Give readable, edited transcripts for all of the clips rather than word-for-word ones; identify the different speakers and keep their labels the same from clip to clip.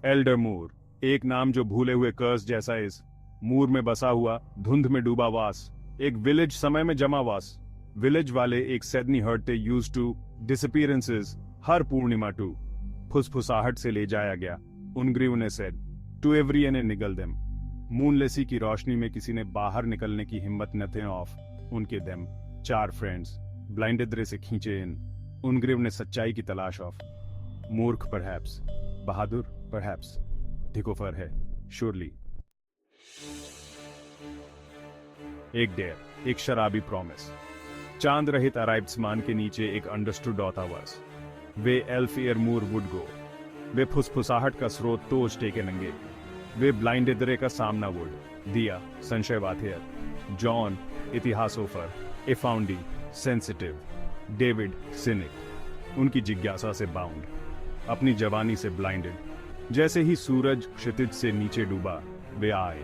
Speaker 1: Elder मूर, एक नाम जो भूले हुए कर्स जैसा इस मूर में बसा हुआ, धुंध में डूबा वास, एक विलेज समय में जमा वास। विलेज वाले एक सैदनी हर्ट यूज टू डिसअपीयरेंसेस हर पूर्णिमा टू फुसफुसाहट से ले जाया गया। उनग्रीव ने सेड टू एवरी ने निगल देम। मूनलेसी की रोशनी में किसी ने बाहर निकलने की हिम्मत न थे ऑफ उनके देम। चार फ्रेंड्स ब्लाइंडेड से खींचे इन। उनग्रीव ने सच्चाई की तलाश ऑफ। मूर्ख परहैप्स, बहादुर परहैप्स, धिकोफर है श्योरली। एक डेयर, एक शराबी प्रॉमिस। चांद रहित अराइब्समान के नीचे एक अंडरस्टूड ऑथावर्स। वे एल्फ एयरमूर वुड गो। वे फुसफुसाहट का स्रोत तोज टेके नंगे। वे ब्लाइंडेदरे का सामना वुड। दिया संशयवाथियर। जॉन इतिहासोफर। एफाउंडी सेंसिटिव। डेविड सिनिक, उनकी जिज्ञासा से बाउंड, अपनी जवानी से ब्लाइंडेड। जैसे ही सूरज क्षितिज से नीचे डूबा वे आए।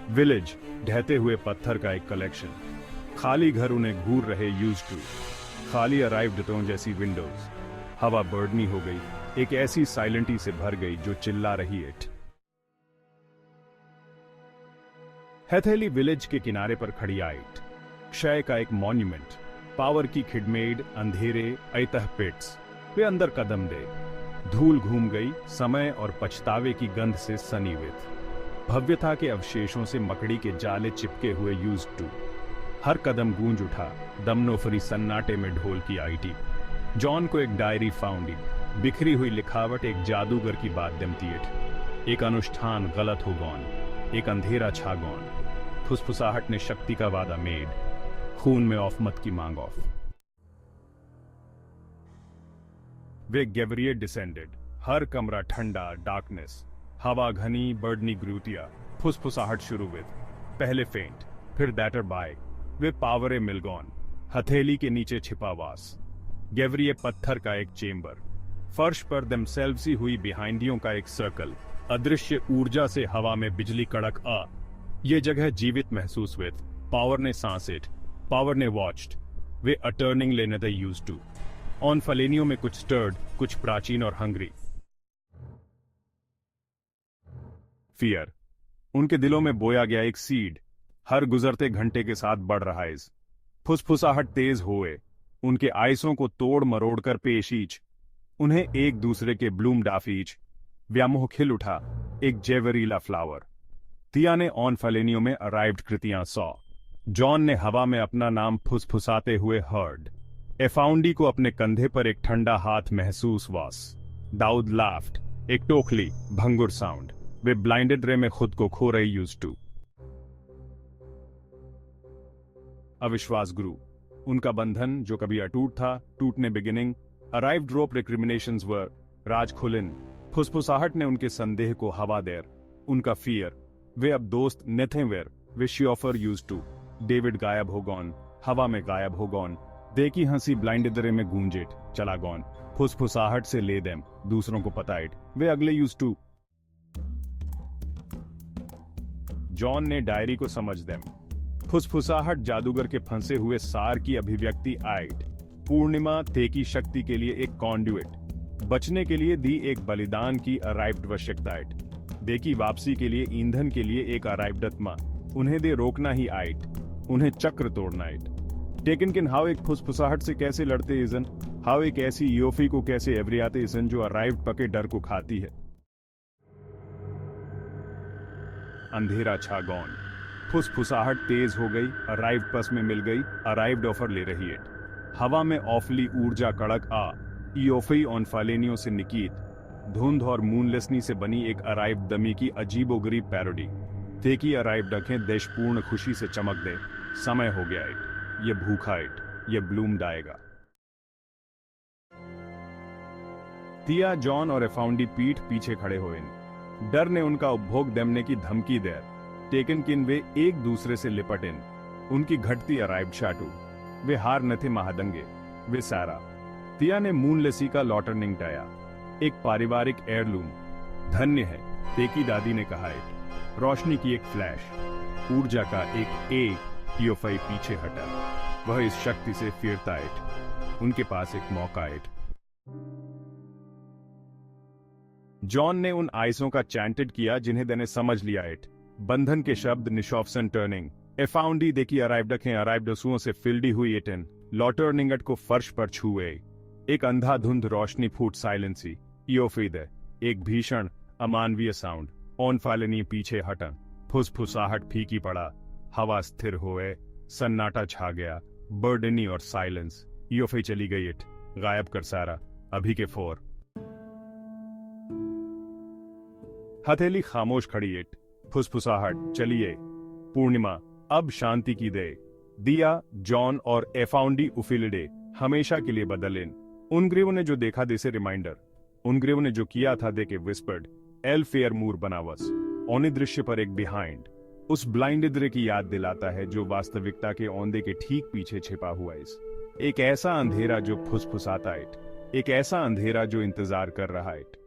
Speaker 1: विलेज ढहते हुए पत्थर का एक कलेक्शन। खाली घर उन्हें घूर रहे यूज टू। खाली अराइव्ड जैसी विंडोज। हवा बर्डनी हो गई, एक ऐसी साइलेंटी से भर गई जो चिल्ला रही इट। हैथेली विलेज के किनारे पर खड़ी आइट, क्षय का एक मॉन्यूमेंट। पावर की खिडमेड अंधेरे ऐतह पिट्स। वे अंदर कदम दे। धूल घूम गई, समय और पछतावे की गंध से सनी हुई। भव्यता के अवशेषों से मकड़ी के जाले चिपके हुए यूज टू। हर कदम गूंज उठा, दमनोफरी सन्नाटे में ढोल की आईटी। जॉन को एक डायरी फाउंडी, बिखरी हुई लिखावट एक जादूगर की बात दमतीएट। एक अनुष्ठान गलत हो गौन, एक अंधेरा छा गौन। फुसफुसाहट ने शक्ति का वादा मेड, खून में ऑफ मत की मांग ऑफ। Way गेवरिए descended. हर कमरा ठंडा, डार्कनेस, हवा घनी, बर्डनी ग्रूटिया। फुसफुसाहट शुरू हुई, पहले फेंट, फिर दैटर बाय। वे पावरे मिलगॉन, हथेली के नीचे छिपा वास। गेवरिए पत्थर का एक चेंबर, फर्श पर दमसेल्व्स ही हुई बिहाइंडियों का एक सर्कल। अदृश्य ऊर्जा से हवा में बिजली कड़क आ। ये जगह जीवित महसूस हुई। पावर ने सांसेट, पावर ने वॉच्ड। वे अटर्निंग लेने द यूज टू। ऑन फलेनियों में कुछ स्टर्ड, कुछ प्राचीन और हंग्री। फियर, उनके दिलों में बोया गया एक सीड, हर गुजरते घंटे के साथ बढ़ रहा है। फुसफुसाहट तेज हुए, उनके आयसों को तोड़ मरोड़ कर पेशीच। उन्हें एक दूसरे के ब्लूम डाफीच। व्यामोह खिल उठा, एक जेवरीला फ्लावर। तिया ने ऑन फलेनियों में अराइव्ड कृतियां सौ। जॉन ने हवा में अपना नाम फुसफुसाते हुए हर्ड। एफाउंडी को अपने कंधे पर एक ठंडा हाथ महसूस वास। दाऊद लाफ्ट, एक टोखली भंगुर साउंड। वे ब्लाइंडेड रे में खुद को खो रही यूज टू। अविश्वास गुरु, उनका बंधन जो कभी अटूट था, टूटने बिगिनिंग। अराइव्ड रोप रिक्रिमिनेशंस वर राज खुलिन। फुसफुसाहट ने उनके संदेह को हवा देर। उनका फियर, वे अब दोस्त नेथे वेर। वे शियोफर यूज टू। डेविड गायब हो गॉन, हवा में गायब हो गॉन। देखी हंसी ब्लाइंडेदरे में गूंजेट, चला गॉन। फुसफुसाहट से ले देम, दूसरों को पताइट। वे अगले यूज टू। जॉन ने डायरी को समझ देम। फुसफुसाहट जादूगर के फंसे हुए सार की अभिव्यक्ति आइट। पूर्णिमा तेकी शक्ति के लिए एक कॉन्ड्यूइट, बचने के लिए दी एक बलिदान की अराइव्ड वश्यकताइट। देखी वापसी के लिए ईंधन के लिए एक अराइव्डत्मा। उन्हें दे रोकना ही आइट, उन्हें चक्र तोड़ना इट। टेकन किन हाउ एक फुसफुसाहट से कैसे लड़ते इजन, हाउ एक ऐसी योफी को कैसे एवरियाते इजन जो अराइव्ड पके डर को खाती है। अंधेरा छा गौन, फुसफुसाहट तेज हो गई, अराइव्ड पस में मिल गई, अराइव्ड ऑफर ले रही है। हवा में ऑफली ऊर्जा कड़क आ, ईओफी ऑन फालेनियों से निकीत। धुंध और मूनलेसनी से बनी एक अराइव्ड दमी की अजीबोगरीब पैरोडी। देखी अराइव्ड अखें देशपूर्ण खुशी से चमक दे, समय हो गया इट, ये भूखा इट, ये ब्लूम्ड आएगा। तिया, जॉन और एफाउंडी पीठ पीछे खड़े हुए। डर ने उनका उपभोग देने की धमकी दे। टेकन किन वे एक दूसरे से लिपट इन। उनकी घटती अराइव्ड शाटू। वे हार न थे महादंगे, वे सारा। तिया ने मूनलेसी का लॉटरनिंग टाया, एक पारिवारिक एयरलूम। धन्य है, तेकी दादी ने कहा इट। रोशनी की एक फ्लैश, ऊर्जा का एक ईओफाई पीछे हटा। वह इस शक्ति से फिरता इट, उनके पास एक मौका इट। जॉन ने उन आइसों का चैंटेड किया जिन्हें देने समझ लिया इट। बंधन के शब्द निशॉफ्सन टर्निंग एफाउंडी देखी अराइव्ड सुओं से फिल्डी हुई इटन लॉटर्निंगट को फर्श पर छुए। एक अंधाधुंध रोशनी फूट साइलेंसी इयोफीदे एक भीषण अमानवीय साउंड ऑन फालनी पीछे हटन फुसफुसाहट फीकी पड़ा। हवा स्थिर हुए, सन्नाटा छा गया, बर्डनी और साइलेंस। इयोफी चली गई इट, गायब कर सारा अभी के फोर। हथेली खामोश खड़ी इट, फुसफुसाहट चलिए पूर्णिमा अब शांति की दे। दिया जॉन और एफाउंडी उफिलिडे हमेशा के लिए बदलिन। उन ग्रीवों ने जो देखा दे से रिमाइंडर, उन ग्रीवों ने जो किया था दे के विस्पर्ड एल फेयर मूर बनावस औने दृश्य पर एक बिहाइंड उस ब्लाइंड इद्रे की याद दिलाता है जो वास्तविकता के औंधे के ठीक पीछे छिपा हुआ इस एक ऐसा अंधेरा जो फुसफुसाता इट, एक ऐसा अंधेरा जो इंतजार कर रहा इट।